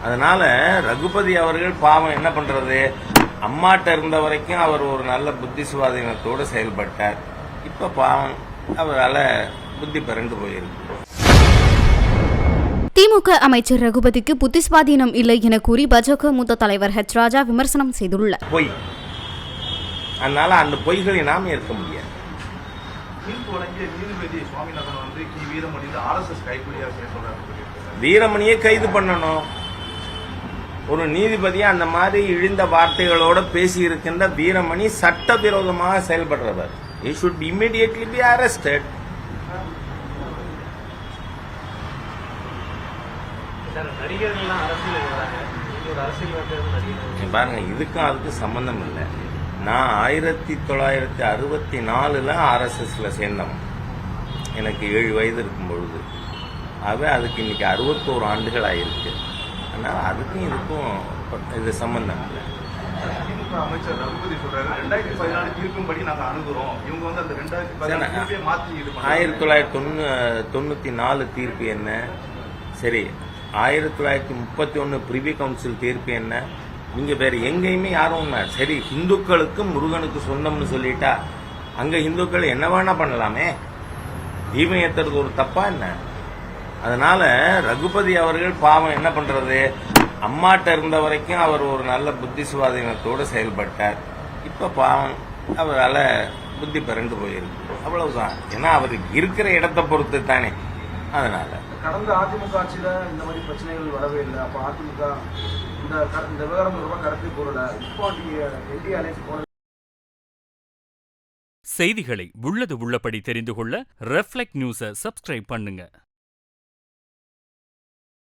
அதனால ரகுபதி அவர்கள் பாவம் என்ன பண்றது, அம்மாட்ட இருந்த வரைக்கும் அவர் ஒரு நல்ல புத்தி சுவாதீனத்தோடு செயல்பட்டார். இப்ப பாவம் அவரால் புத்தி பிறண்டு போயிருக்கு. திமுக அமைச்சர் ரகுபதிக்கு புத்தி சுவாதீனம் இல்லை என கூறி பாஜக மூத்த தலைவர் ஹெச் ராஜா விமர்சனம் செய்துள்ளார். பொய், அதனால அந்த பொய்களை நாம் ஏற்க முடியாது. வீரமணியை கைது பண்ணணும். ஒரு நீதிபதியை அந்த மாதிரி இழிந்த வார்த்தைகளோட பேசி இருக்கின்ற வீரமணி சட்டவிரோதமாக செயல்படுறவர். He should immediately be arrested. பாருங்க, இதுக்கும் அதுக்கு சம்பந்தம் இல்லை. நான் 1964 RSSல சேர்ந்தவன். எனக்கு 7 வயது இருக்கும் பொழுது. அதுக்கு இன்னைக்கு 61 ஆண்டுகள் ஆயிருக்கு. அதனால அதுக்கும் இதுக்கும் இது சம்பந்தம் இல்லை. அமைச்சர் ரகுபதி சொல்றாரு 2014 தீர்ப்பின்படி நாங்க அணுகுறோம். இவங்க வந்து அந்த 2014 மாத்தி 1994 தீர்ப்பு என்ன, சரி 1931 பிரிவி கவுன்சில் தீர்ப்பு என்ன, நீங்க வேற எங்கேயுமே யாரும் சரி இந்துக்களுக்கு முருகனுக்கு சொந்தம்னு சொல்லிட்டா அங்க இந்துக்கள் என்ன வேணா பண்ணலாமே, தீபம் ஏத்துறது ஒரு தப்பா என்ன? அதனால ரகுபதி அவர்கள் பாவம் என்ன பண்றது, அம்மாட்ட இருந்த வரைக்கும் அவர் ஒரு நல்ல புத்தி சுவாதீனத்தோடு செயல்பட்டார். இப்ப பாவம் அவரால் புத்தி பிறண்டு போயிருக்கு. அவ்வளவுதான். ஏன்னா அவருக்கு இருக்கிற இடத்தை பொறுத்து தானே. அதனால கடந்த அதிமுக ஆட்சியில இந்த மாதிரி பிரச்சனைகள் வரவே இல்லை. அப்ப அதிமுக இந்த விவகாரம் ரொம்ப கருத்து கூறல. இப்போ என்டிஏ அலைன்ஸ் போன செய்திகளை உள்ளது உள்ளபடி தெரிந்து கொள்ள ரெஃப்ளெக்ட் நியூஸை சப்ஸ்கிரைப் பண்ணுங்க.